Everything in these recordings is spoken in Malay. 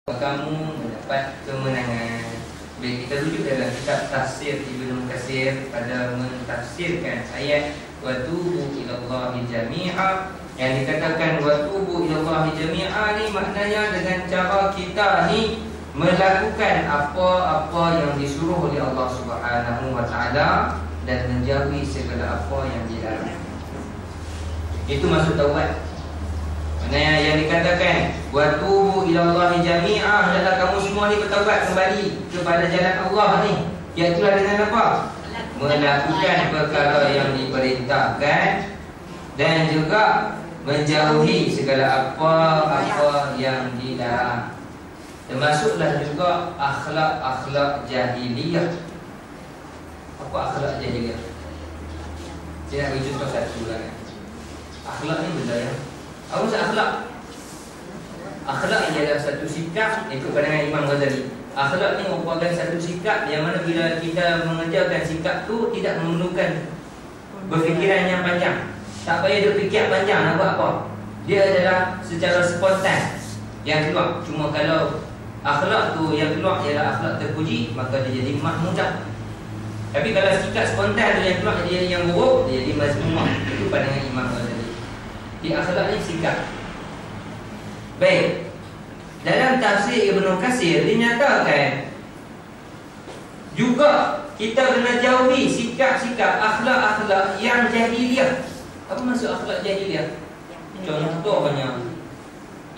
kamu mendapat kemenangan. Baik, kita rujuk dalam kitab tafsir Ibnu Katsir pada mentafsirkan ayat wa tubu ilallahi jami'a, yang dikatakan wa tubu ilallahi jami'a ni maknanya dengan cara kita ni melakukan apa-apa yang disuruh oleh Allah Subhanahu wa taala dan menjauhi segala apa yang dilarang. Itu maksud taubat. Maknanya yang dikatakan wa tubu ilallahi jami'ah adalah kamu semua ni bertaubat kembali kepada jalan Allah ni. Iaitulah dengan apa? Melakukan perkara yang diperintahkan dan juga menjauhi segala apa-apa yang dilarang. Termasuklah juga akhlak-akhlak jahiliyah. Apa akhlak jahiliyah? Saya nak bagi contoh satu lah kan. Akhlak ni benda yang apa maksud akhlak? Akhlak ialah satu sikap, ikut pandangan Imam Ghazali. Akhlak ni merupakan satu sikap yang mana bila kita mengejarkan sikap tu tidak memerlukan berfikiran yang panjang. Tak payah dia fikir panjang nak buat apa. Dia adalah secara spontan yang keluar. Cuma kalau akhlak tu yang keluar ialah akhlak terpuji, maka dia jadi mahmudah. Tapi kalau sikap spontan tu yang keluar dia yang buruk, dia jadi mazmumah. Itu pandangan Imam Ghazali. Di akhlak ni sikap. Baik. Dalam tafsir Ibnu Katsir dinyatakan juga kita kena jauhi sikap-sikap akhlak-akhlak yang jahiliyah. Apa maksud akhlak jahiliyah? Contohnya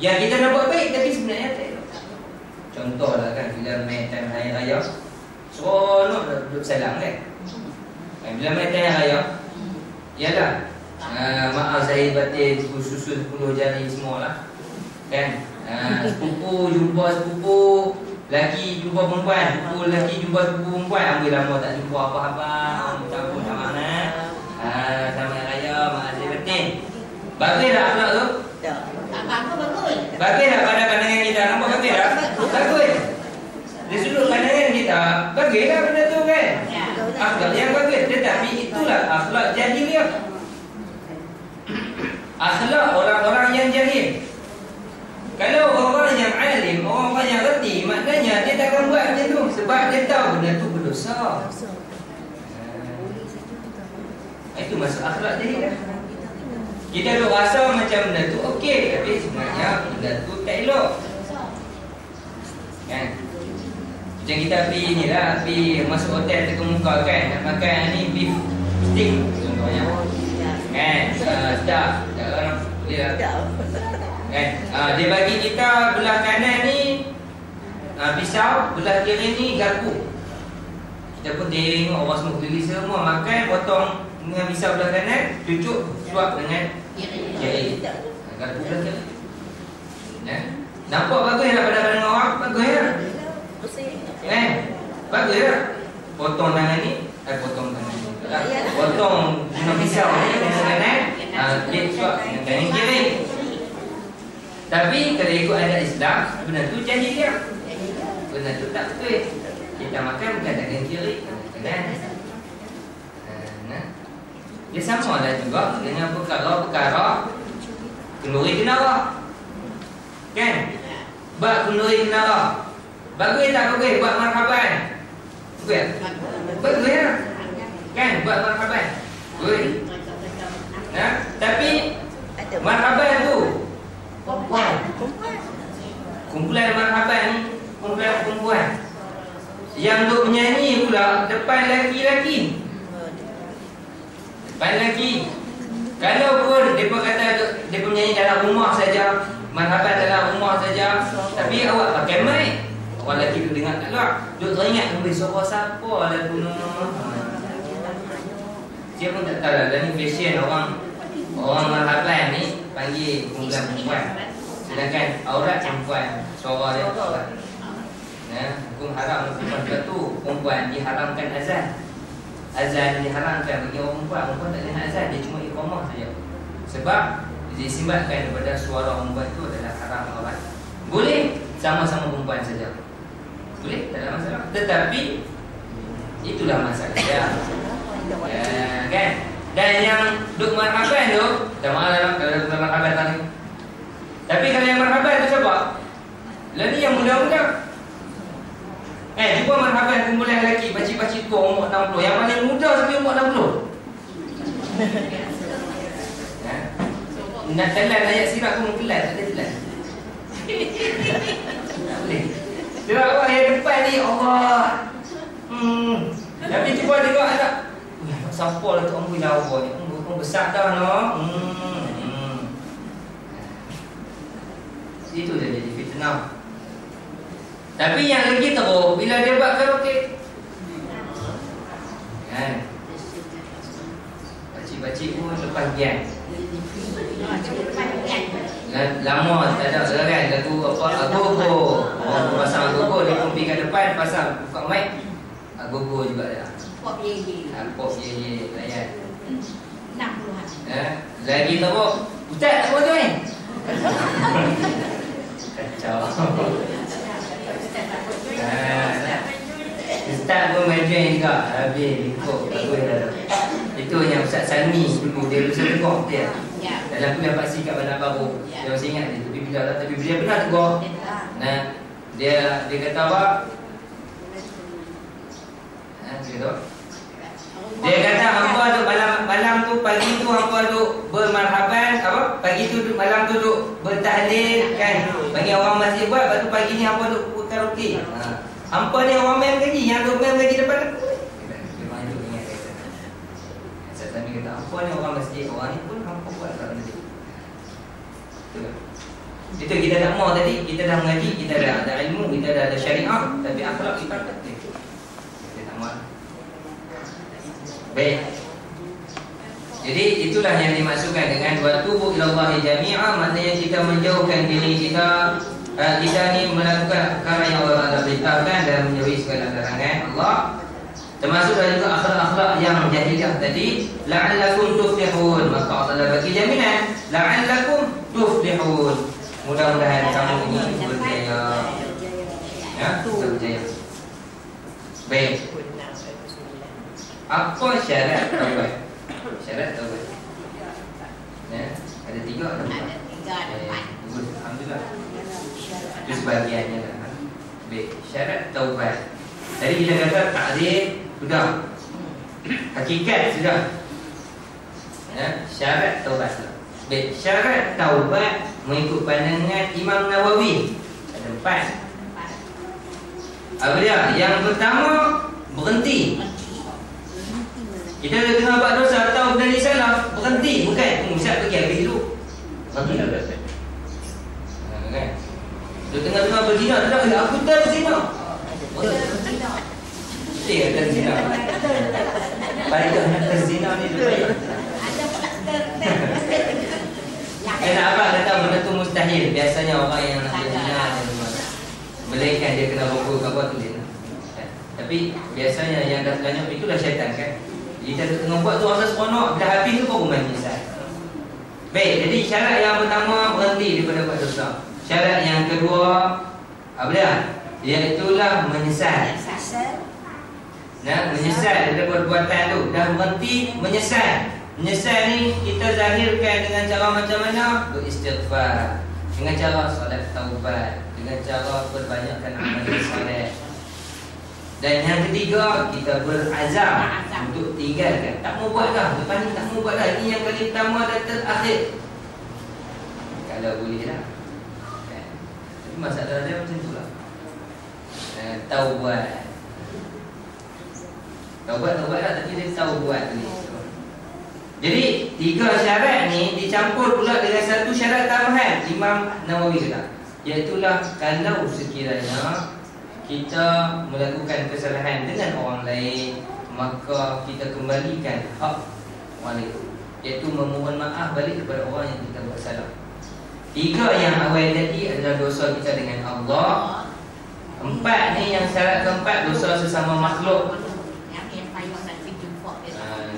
yang kita nak buat baik tapi sebenarnya tak elok. Contohlah kan bila main time hari raya, seronok dah duduk salam kan. Bila main time hari raya, ialah maaf zahir batin, susun 10 jari semualah. Kan? Sepupu jumpa sepupu lelaki jumpa perempuan, sepupu lelaki jumpa sepupu perempuan. Ambil lama tak jumpa apa-apa, minta ampun sama mana. Selamat raya, maaf zahir batin. Bagus tak akhlak tu? Bagus. Bagus tak pada pandangan kita? Nampak bagus tak? Bagus. Dari sudut pandangan kita, baguslah benda tu kan? Akhlak yang bagus. Tetapi itulah akhlak jahiliyah. Akhlak orang-orang yang jahil. Kalau orang yang alim, orang yang reti, maknanya dia takkan buat macam tu sebab dia tahu benda tu berdosa. Itu masuk akhlak jahil. Kita duk rasa macam benda tu okey, tapi sebenarnya benda tu tak elok. Kan? Macam kita pergi ni lah, pergi masuk hotel terkemuka kan, nak makan ni beef stick contohnya. Kan? Sedap. Orang boleh lah. Kan? Dia bagi kita belah kanan ni pisau, belah kiri ni garpu. Kita pun tengok orang semua keliling semua makan, potong dengan pisau belah kanan, cucuk, suap dengan kiri. Garpu belah kiri. Nampak bagus lah pada pandangan orang? Bagus lah. Kan? Bagus lah. Potong tangan ni, potong tangan ni. Potong dengan pisau ni dengan kanan, dia suap dengan kanan kiri. Tapi kalau ikut adat Islam, benda tu jahiliyah. Benda tu tak betul. Kita makan bukan tangan kiri, kanan. Dia sama lah juga dengan perkara-perkara kenduri kenara. Kan? Buat kenduri kenara. Bagus tak bagus buat marhaban? Bagus? Bagus lah. Kan? Buat marhaban. Bagus. Tapi marhaban tu kumpulan marhaban ni kumpulan perempuan yang duk menyanyi pula depan lelaki-lelaki. Depan lelaki. Kalau pun mereka kata mereka menyanyi dalam rumah saja, marhaban dalam rumah saja, tapi awak pakai mic, orang lelaki tu dengar tak luar, duk teringat suara siapa lagu ni. Dia pun tak tahu lah, dan ni fashion orang marhaban ni panggil kumpulan perempuan. Sedangkan aurat perempuan, suara dia aurat. Hukum haram perempuan tu, perempuan diharamkan azan. Azan diharamkan bagi orang perempuan. Perempuan tak dengar azan, dia cuma iqamah saja. Sebab disebabkan daripada suara perempuan tu adalah haram aurat. Boleh sama-sama perempuan saja. Boleh, tak ada masalah. Tetapi itulah masalah dia. Kan? Dan yang duk marhaban tu, tak maaf lah kalau duk marhaban tadi. Tapi kalau yang marhaban tu siapa? Lah ni yang muda-muda. Jumpa marhaban kumpulan lelaki pakcik-pakcik tua umur 60. Yang paling muda sampai umur 60. Nak telan ayat sirah pun telan, tak ada telan. Tak boleh. Tengok awak yang depan ni, Allah. Tapi cuba tengok anak. Siapa lah tu ambil lawa ni? Kau besar dah no. Itu dah jadi fitnah. Tapi yang lagi teruk bila dia buat karaoke. Kan? Pakcik-pakcik pun lepas gian. Lama tak ada kan lagu apa agogo. Orang pasang agogo dia pun pergi kat depan pasang buka mic. Agogo juga dah. Pop ye. Pop ye layan. 60-an. Lagi teruk. Ustaz tak apa tu ni? Kacau. Ustaz pun main join juga. Habis ikut bagus dah. Itu yang Ustaz Salmi dulu dia bisa tegur dia. Dalam kuliah paksi kat Bandar Baru. Dia masih ingat dia tapi bila dia benar tegur. Nah, dia kata apa? Dia kata hampa duk malam tu pagi tu hampa duk bermarhaban apa? Pagi tu duk malam tu duk bertahlil kan. Bagi orang masjid buat lepas tu pagi ni hampa duk karaoke. Hampa ni orang main gaji yang duk main gaji depan aku. Memang duk ingat kata. Ustaz Sami kata hampa ni orang masjid, orang ni pun hampa buat kat masjid. Itu kita tak mau tadi, kita dah mengaji, kita dah ada ilmu, kita dah ada syariah, tapi akhlak kita tak ada. Kita tak mau. Baik. Jadi itulah yang dimaksudkan dengan wa tubu ilallahi jami'a, maknanya kita menjauhkan diri kita ni melakukan perkara yang Allah perintahkan dan menjauhi segala larangan Allah. Termasuk juga akhlak-akhlak yang jahiliah tadi, la'allakum tuflihun. Maka Allah bagi jaminan, la'allakum tuflihun. Mudah-mudahan kamu ini berjaya. Ya, berjaya. Baik. Apa syarat taubat? Syarat taubat. Ya, ada 3 atau 4? Ada 3 ada 4. Alhamdulillah. Itu sebahagiannya lah. Baik, syarat taubat. Tadi kita kata ta'rif sudah. Hakikat sudah. Ya, syarat taubat sudah. Baik, syarat taubat mengikut pandangan Imam Nawawi ada 4. Apa dia? Yang pertama, berhenti. Kita dah tengah buat dosa atau benda ni salah, berhenti. Bukan, Ustaz pergi habis dulu. Berhenti. Kan? Dia tengah-tengah berzina, tak ada aku tak berzina. Mesti ada zina. Baik nak berzina ni tu baik. Nak apa kata benda tu mustahil. Biasanya orang yang nak berzina melainkan dia kena rokok ke apa tu dia. Tapi biasanya yang dah terlanjur itulah syaitan kan. Kita tengah buat tu rasa seronok, bila habis tu baru menyesal. Baik, jadi syarat yang pertama berhenti daripada buat dosa. Syarat yang kedua apa dia? Iaitulah menyesal. Nah, menyesal daripada perbuatan tu. Dah berhenti menyesal. Menyesal ni kita zahirkan dengan cara macam mana? Beristighfar, dengan cara solat taubat, dengan cara perbanyakkan amal soleh. Dan yang ketiga, kita berazam untuk tinggalkan. Tak mau buat dah, lepas ni tak mau buat dah. Ini yang kali pertama dan terakhir. Kalau boleh lah. Tapi masalah dia macam tu lah. Taubat. Taubat lah, tapi dia tahu buat ni. Jadi 3 syarat ni dicampur pula dengan satu syarat tambahan Imam Nawawi kata, iaitulah kalau sekiranya kita melakukan kesalahan dengan orang lain, maka kita kembalikan hak orang lain, iaitu memohon maaf balik kepada orang yang kita buat salah. 3 yang awal tadi adalah dosa kita dengan Allah. 4 ni yang syarat keempat, dosa sesama makhluk.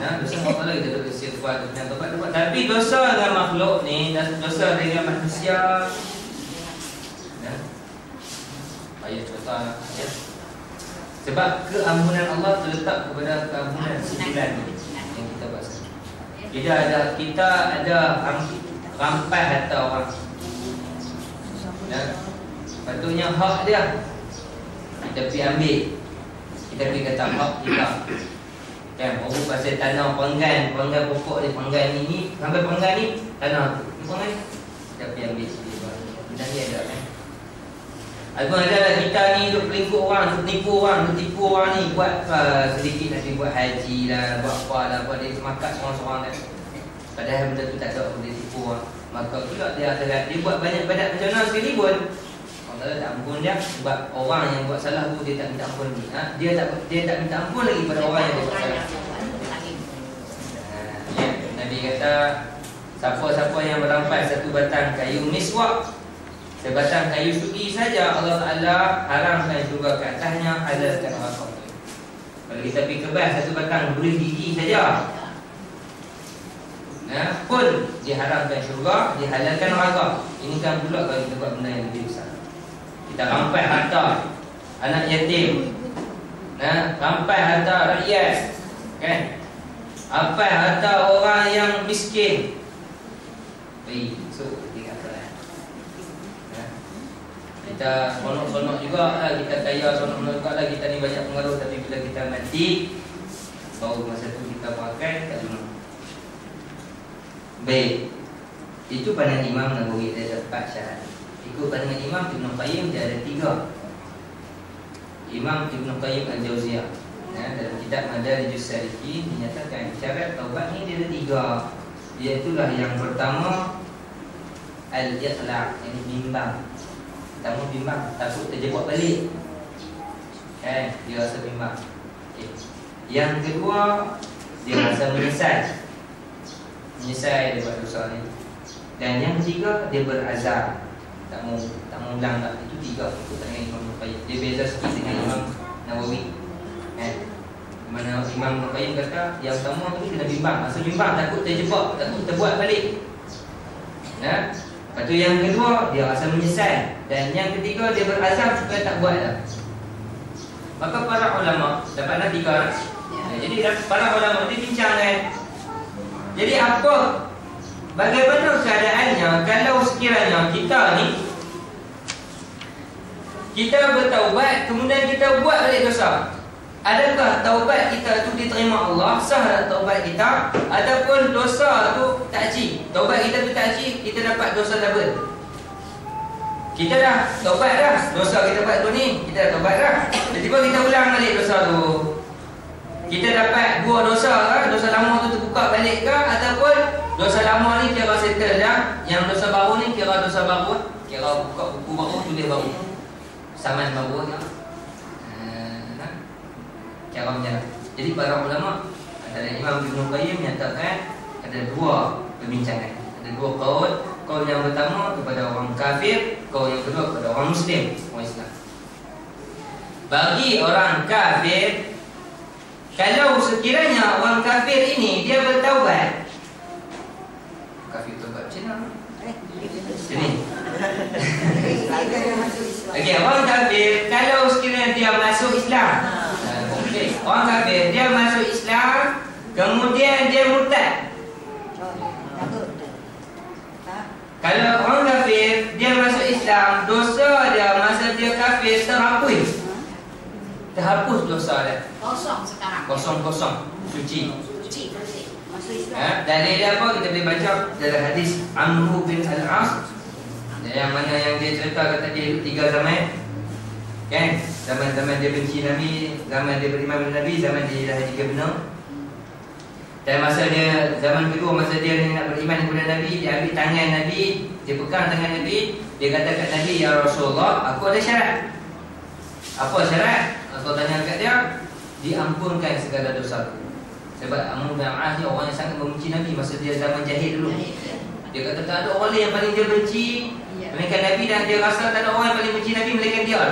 Dosa makhluk kita duduk istighfar dan tempat-tempat. Tapi dosa dengan makhluk ni, dosa dengan manusia, ayat besar. Sebab keampunan Allah terletak kepada keampunan sisilan yang kita buat. Kita ada rampai harta orang. Patutnya hak dia kita pergi ambil. Kita pergi kata hak kita. Kan, baru pasal tanah panggan pokok ni, panggan ni, sampai panggan ni, tanah tu. Ni panggan ni. Kita pergi ambil sini. Benda ni ada kan. Album ada lah kita ni duk pelingkup orang, duk tipu orang ni, buat sedikit nanti buat haji lah, buat apa lah, buat dia semakat seorang-seorang kan. Padahal benda tu tak tahu boleh tipu orang. Maka pula dia buat banyak badat macam mana sekali pun Allah tak ampun dia. Sebab orang yang buat salah tu dia tak minta ampun lagi. Dia tak minta ampun lagi pada orang yang dia buat salah. Nabi kata siapa-siapa yang merampas satu batang kayu miswak, sebatang kayu sugi saja, Allah Ta'ala haramkan syurga ke atasnya, halalkan neraka. Kalau kita pergi kebas satu batang beri gigi saja, pun diharamkan syurga, dihalalkan neraka. Ini kan pula kalau kita buat benda yang lebih besar. Kita rampai harta anak yatim, rampai harta rakyat, kan? Rampai harta orang yang miskin. Baik, so kita kata kita sonok-sonok juga lah, kita kaya sonok-sonok juga lah, kita ni banyak pengaruh. Tapi bila kita mati, baru masa tu kita pakai kat rumah. Baik, itu pandangan Imam Nawawi ada 4 syarat. Ikut pandangan Imam Ibn Qayyim dia ada 3. Imam Ibn Qayyim Al-Jauziyah dalam kitab Madarijus Salikin dinyatakan syarat taubat ni dia ada 3. Iaitulah yang pertama al-iqla', yang bimbang. Pertama bimbang, takut terjebak balik. Dia rasa bimbang. Yang kedua, dia rasa menyesal dia buat dosa ni. Dan yang ketiga, dia berazam, tak mau ulang tak. Itu 3 ikut dengan Imam Qayyim. Dia beza sikit dengan Imam Nawawi. Mana Imam Qayyim kata yang pertama tu kena bimbang. Masa bimbang takut terjebak, takut terbuat balik. Lepas tu yang kedua, dia rasa menyesal. Dan yang ketiga, dia berazam supaya tak buat dah. Maka para ulama dapatlah 3. Jadi para ulama dia bincang kan, jadi bagaimana keadaannya kalau sekiranya kita ni kita bertaubat kemudian kita buat balik dosa? Adakah taubat kita tu diterima Allah? Sah tak taubat kita? Ataupun dosa tu takji? Taubat kita tu takji, kita dapat dosa double. Kita dah taubat dah, dosa kita buat tu ni, kita dah taubat dah. Tiba-tiba kita ulang balik dosa tu. Kita dapat 2 dosa ke? Dosa lama tu terbuka balik ke? Ataupun dosa lama ni kira settle dah, yang dosa baru ni kira dosa baru, kira buka buku baru, tulis baru, saman baru ya. Cara macam. Jadi para ulama antara Imam Ibn Qayyim menyatakan ada 2 perbincangan. Ada 2 qaul. Qaul yang pertama kepada orang kafir, qaul yang kedua kepada orang Muslim, orang Islam. Bagi orang kafir, kalau sekiranya orang kafir ini dia bertaubat, kafir taubat macam mana? Sini. Okey, orang kafir kalau sekiranya dia masuk Islam, orang kafir dia masuk Islam, kemudian dia murtad. Kalau orang kafir dia masuk Islam, dosa dia masa dia kafir terhapus dosa dia. Kosong sekarang. Kosong, suci. Masuk Islam. Dalil dia apa? Kita boleh baca dalam hadis Amr bin Al-As, yang mana yang dia cerita kata dia 3 zaman. Kan? Zaman-zaman dia benci Nabi, zaman dia beriman dengan Nabi, zaman dia dah haji ke benar. Dan masa dia, zaman kedua, masa dia nak beriman kepada Nabi, dia ambil tangan Nabi, dia pegang tangan Nabi, dia kata kat Nabi, ya Rasulullah, aku ada syarat. Apa syarat? Rasul tanya kat dia, diampunkan segala dosa. Sebab Amr bin Al-As ni orang yang sangat membenci Nabi masa dia zaman jahil dulu. Dia kata tak ada orang yang paling dia benci melainkan Nabi, dan dia rasa tak ada orang yang paling benci Nabi melainkan dia.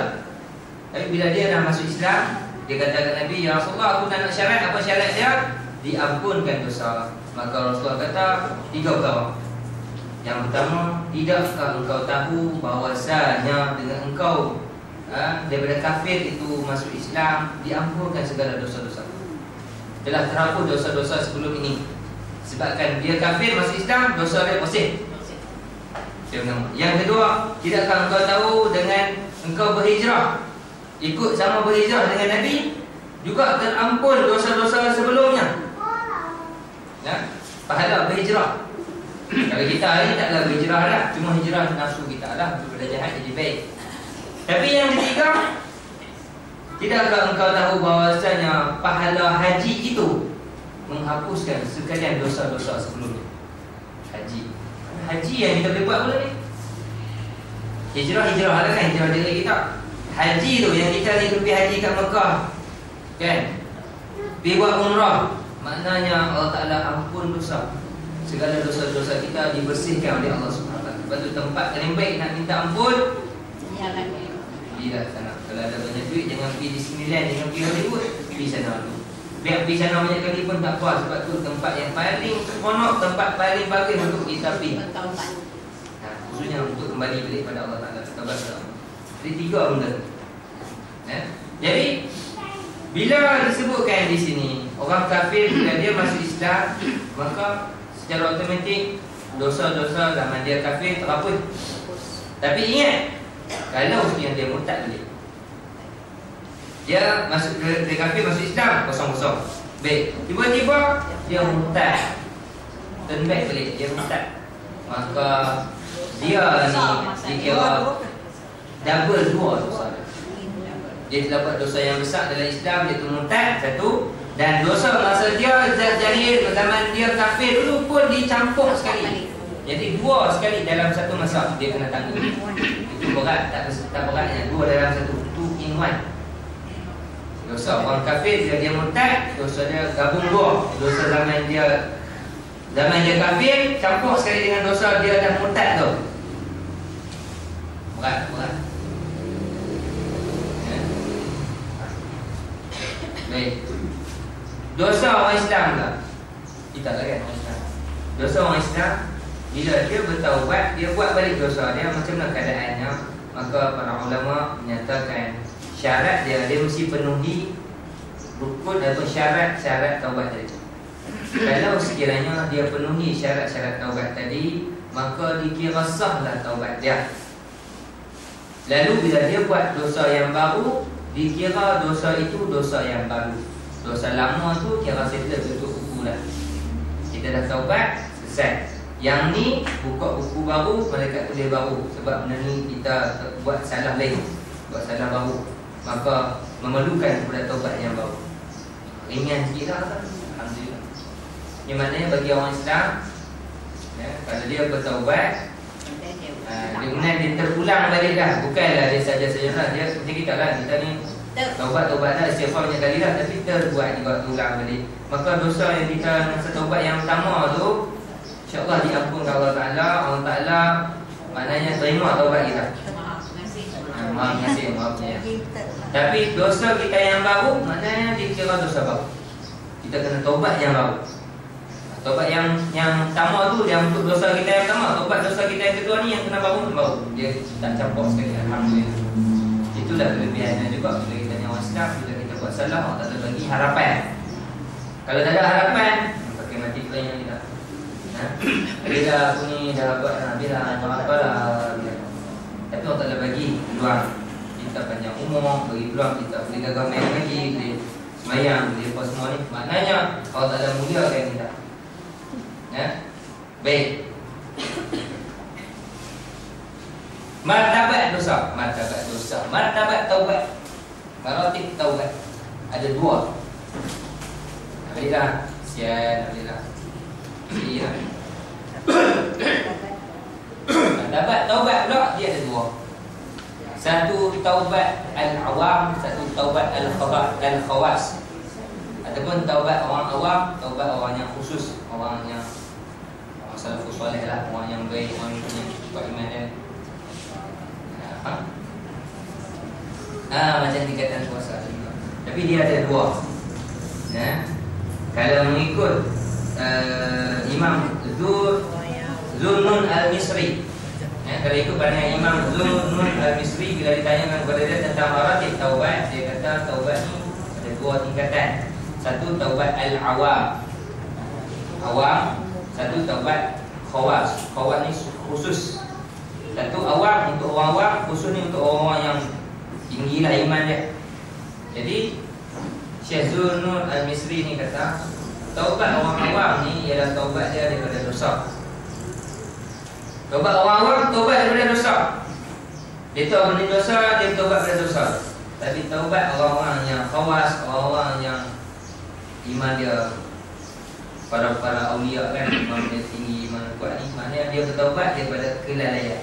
Tapi bila dia dah masuk Islam, dia kata kepada Nabi, ya Rasulullah, aku nak syarat. Apa syarat dia? Diampunkan dosa. Maka Rasulullah kata 3 perkara. Yang pertama, tidakkah engkau tahu bahawasanya dengan engkau daripada kafir itu masuk Islam, diampunkan segala dosa-dosa. Telah terhapus dosa-dosa sebelum ini. Sebabkan dia kafir masuk Islam, dosa dia bersih. Yang kedua, tidakkah engkau tahu dengan engkau berhijrah, ikut sama berhijrah dengan Nabi, juga terampun dosa-dosa sebelumnya. Ya, pahala berhijrah. Kalau kita hari taklah berhijrah lah, cuma hijrah nafsu kita lah, daripada jahat jadi baik. Tapi yang ketiga, tidakkah engkau tahu bahawasanya pahala haji itu menghapuskan sekalian dosa-dosa sebelumnya? Haji yang kita boleh buat pula ni. Hijrah lah kan, hijrah diri kita. Haji tu yang kita ni pergi haji kat Mekah, kan? Pergi buat umrah, maknanya Allah Ta'ala ampun dosa. Segala dosa-dosa kita dibersihkan oleh Allah SWT. Lepas tu tempat paling baik nak minta ampun, pergilah sana. Kalau ada banyak duit, jangan pergi Disneyland, jangan pergi Hollywood, pergi sana tu. Biar pergi sana banyak kali pun tak puas. Sebab tu tempat yang paling seronok, tempat paling bagus untuk kita pergi. Khususnya untuk kembali balik pada Allah Ta'ala. Jadi 3 benda. Jadi bila disebutkan di sini orang kafir, bila dia masuk Islam, maka secara automatik dosa-dosa zaman dia kafir terhapus. Tapi ingat, kalau yang dia murtad balik, dia masuk dia kafir masuk Islam kosong-kosong. Baik, tiba-tiba dia murtad, turn back balik, dia murtad, maka dia ni dikira double 2 dosa. Dia telah buat dosa yang besar dalam Islam, dia murtad satu, dan dosa masa dia jahil zaman dia kafir dulu pun dicampur sekali. Jadi 2 sekali dalam satu masa dia kena tanggung. Itu berat, tak beratnya 2 dalam satu, 2 in 1. Dosa orang kafir bila dia murtad, dosa dia gabung 2. Dosa zaman dia kafir campur sekali dengan dosa dia dah murtad tu. Berat. Baik. Dosa orang Islam pula. Kita lah kan orang Islam. Dosa orang Islam, bila dia bertaubat, dia buat balik dosa dia, macam mana keadaannya, maka para ulama menyatakan syarat dia mesti penuhi rukun atau syarat-syarat taubat tadi. Kalau sekiranya dia penuhi syarat-syarat taubat tadi, maka dikira sahlah taubat dia. Lalu bila dia buat dosa yang baru, dikira dosa itu dosa yang baru. Dosa lama tu kira settle, tutup buku dah. Kita dah taubat, selesai. Yang ni buka buku baru, malaikat tulis baru. Sebab benda ni kita buat salah lain, buat salah baru, maka memerlukan kepada taubat yang baru. Ringan sikit lah kan? Alhamdulillah. Ini maknanya bagi orang Islam, kalau dia bertaubat, dia terulang balik dah. Bukanlah dia saja-saja lah. Dia seperti kita lah, kita ni taubat dah, istighfar banyak kali lah, tapi terbuat juga ulang balik. Maka dosa yang kita masa taubat yang pertama tu, InsyaAllah diampunkan Allah Ta'ala. Allah Ta'ala maknanya terima taubat kita. Maaf ya. Tapi dosa kita yang baru, maknanya dikira dosa baru. Kita kena taubat yang baru. Taubat yang pertama tu, yang untuk dosa kita yang pertama. Taubat dosa kita yang kedua ni yang kena baru. Dia tak campur sekali. Alhamdulillah. Itulah kelebihannya juga bila kita ni orang Islam. Bila kita buat salah, Allah Ta'ala bagi harapan. Kalau tak ada harapan, pakai mati kelayang kita. Bila aku ni dah buat, bila apalah. Tapi Allah Ta'ala bagi peluang. Kita panjang umur, bagi peluang kita boleh gagal main lagi, boleh semayang, boleh apa semua ni. Maknanya Allah Ta'ala muliakan kita. Baik. Martabat dosa, martabat taubat, maratib taubat. Ada 2. Alhamdulillah. Alhamdulillah. Iya. Martabat taubat pula dia ada 2. Satu taubat al-awam, satu taubat al-khawas. Ataupun taubat orang awam, taubat orang yang khusus, orang yang salafus soleh lah, orang yang baik, orang yang punya kuat iman dia. Macam tingkatan puasa juga. Tapi dia ada 2. Kalau mengikut Imam Zunnun al-Misri, kalau ikut pandangan Imam Zunnun al-Misri, bila ditanyakan kepada dia tentang maratib taubat, dia kata taubat ni ada 2 tingkatan. Satu taubat al-awam, satu taubat khawas. Khawas ni khusus. Satu awam, untuk orang awam, khusus ni untuk orang yang tinggilah iman dia. Jadi Syekh Zul Nur Al-Misri ni kata, taubat orang awam ni ialah taubat dia daripada dosa. Taubat orang awam, taubat daripada dosa. Dia tahu benda dosa, dia taubat daripada dosa. Tapi taubat orang-orang yang khawas, orang-orang yang iman dia para awliya kan, iman dia tinggi, iman kuat ni, maknanya dia bertaubat daripada kelalaian.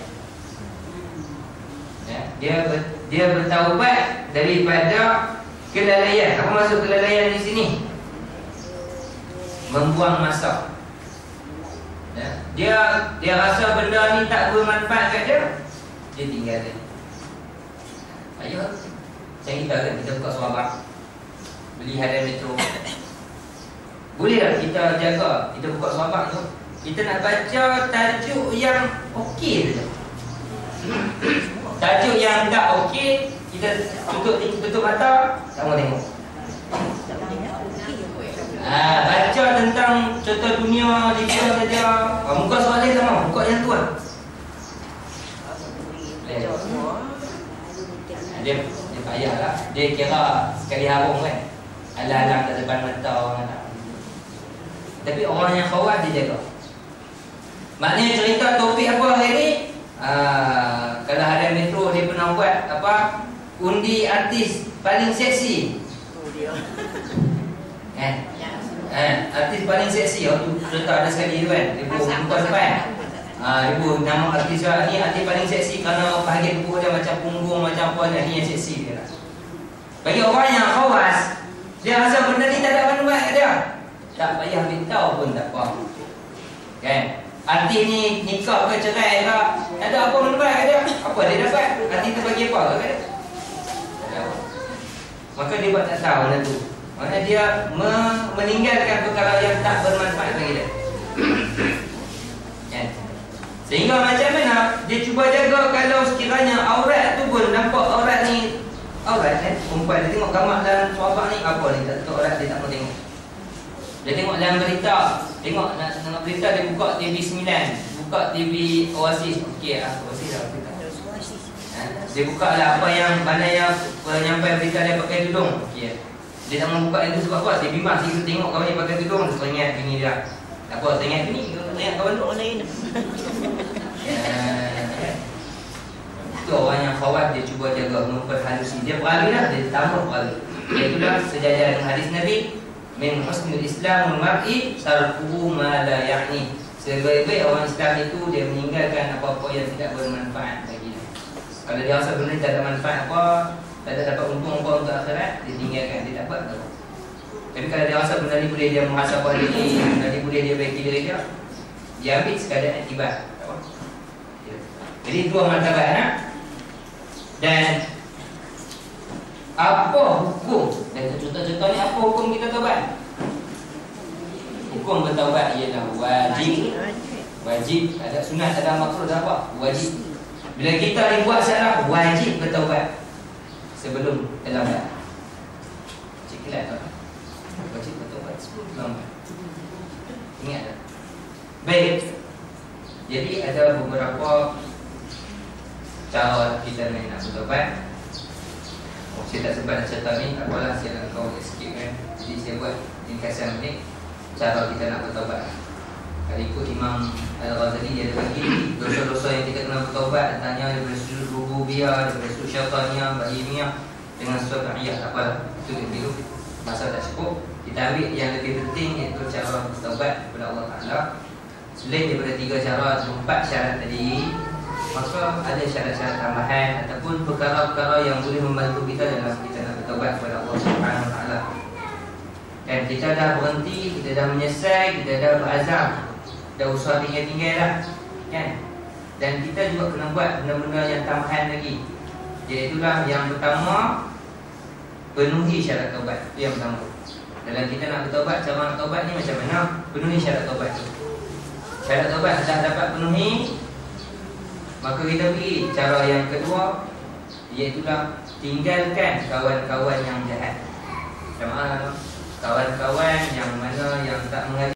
Ya, dia bertaubat daripada kelalaian. Apa maksud kelalaian di sini? Membuang masa. Ya, dia rasa benda ni tak bermanfaat kat dia, dia tinggalkan. Ayo, macam kita kan, kita buka Sarawak, beli hadiah metro. Boleh tak kita jaga, kita buka Sarawak tu, kita nak baca tajuk yang okey saja. Tajuk yang tak okey, kita tutup mata, tak mau tengok. Baca tentang contoh dunia dia saja. Muka soal lain sama, buka yang tu lah. Dia payahlah. Dia kira sekali harum kan, alang-alang tak depan mata orang tak. Tapi orang yang khawas dia jaga. Maknanya cerita topik apa hari ni? Kalau ada metro dia pernah buat apa? Undi artis paling seksi. Artis paling seksi. Contoh ada sekali tu kan, ibu buka depan. Ibu nama artis ni artis paling seksi kerana bahagian tubuh dia macam punggung, macam apa ni yang seksi dia. Bagi orang yang khawas, dia rasa benda ni tak ada manfaat kat dia, tak payah beritahu pun tak apa. Kan? Artis ni nikah ke cerai ke, tak ada apa manfaat kat dia. Apa dia dapat? Artis tu bagi apa kat dia? Tak tahu. Maka dia buat tak tahu benda tu. Maknanya dia meninggalkan perkara yang tak bermanfaat bagi dia. Kan? Sehingga macam mana dia cuba jaga kalau sekiranya aurat tu pun nampak aurat ni aurat kan, perempuan dia tengok gambar dalam Sarawak ni, apa ni tak tahu aurat dia tak mau tengok. Dia tengok dalam berita, tengok nak berita dia buka TV 9, buka TV Oasis, okey Oasis lah berita. Dia buka lah apa yang mana yang penyampai berita dia pakai tudung, okey. Dia tak mau buka itu sebab apa? Dia bimbang sikit tengok kawan dia pakai tudung, dia teringat bini dia. Apa teringat bini? Teringat kawan tu orang lain. Itu orang yang khawas, dia cuba jaga memperhalusi. Dia beralih lah, dia tambah beralih. Iaitulah sejajar dengan hadis Nabi, min husnul islamul mar'i tarkuhu ma la ya'ni. Sebaik-baik orang Islam itu dia meninggalkan apa-apa yang tidak bermanfaat bagi dia. Kalau dia rasa benda tak ada manfaat apa, tak ada dapat untung apa untuk akhirat, dia tinggalkan, dia dapat tak. Tapi kalau dia rasa benda ni boleh dia muhasabah diri, benda ni boleh dia baiki diri dia ambil sekadar iktibar. Jadi dua martabat. Dan apa hukum? Dan contoh-contoh ni apa hukum kita taubat? Hukum bertaubat ialah wajib. Wajib, ada sunat, ada makruh, ada apa? Wajib. Bila kita dibuat salah, wajib bertaubat sebelum terlambat. Ciklat tak? Wajib bertaubat sebelum terlambat. Ingat tak? Baik. Jadi ada beberapa cara kita nak bertaubat. Saya tak sempat nak cerita ni, tak apalah, saya nak kau skip kan. Jadi saya buat ringkasan ni cara kita nak bertaubat. Kalau ikut Imam Al-Ghazali, dia ada bagi dosa-dosa yang kita kena bertaubat. Tanya daripada sudut rububiyah, daripada sudut syaitaniyah, bahimiyah, dengan sudut ta'iyah. Tak apalah, itu dulu masa tak cukup. Kita ambil yang lebih penting, iaitu cara bertaubat kepada Allah Ta'ala. Selain daripada 3 cara atau 4 syarat tadi, maka ada syarat-syarat tambahan ataupun perkara-perkara yang boleh membantu kita dalam kita nak bertaubat kepada Allah Subhanahu Wa Taala. Dan kita dah berhenti, kita dah menyelesai, kita dah berazam, dah usaha tinggal-tinggal dah, kan? Dan kita juga kena buat benda-benda yang tambahan lagi. Iaitulah yang pertama, penuhi syarat taubat. Itu yang pertama. Dalam kita nak bertaubat, cara nak taubat ni macam mana? Penuhi syarat taubat tu. Syarat taubat dah dapat penuhi, maka kita pergi cara yang kedua, iaitulah tinggalkan kawan-kawan yang jahat. Macam mana? Kawan-kawan yang mana yang tak mengajar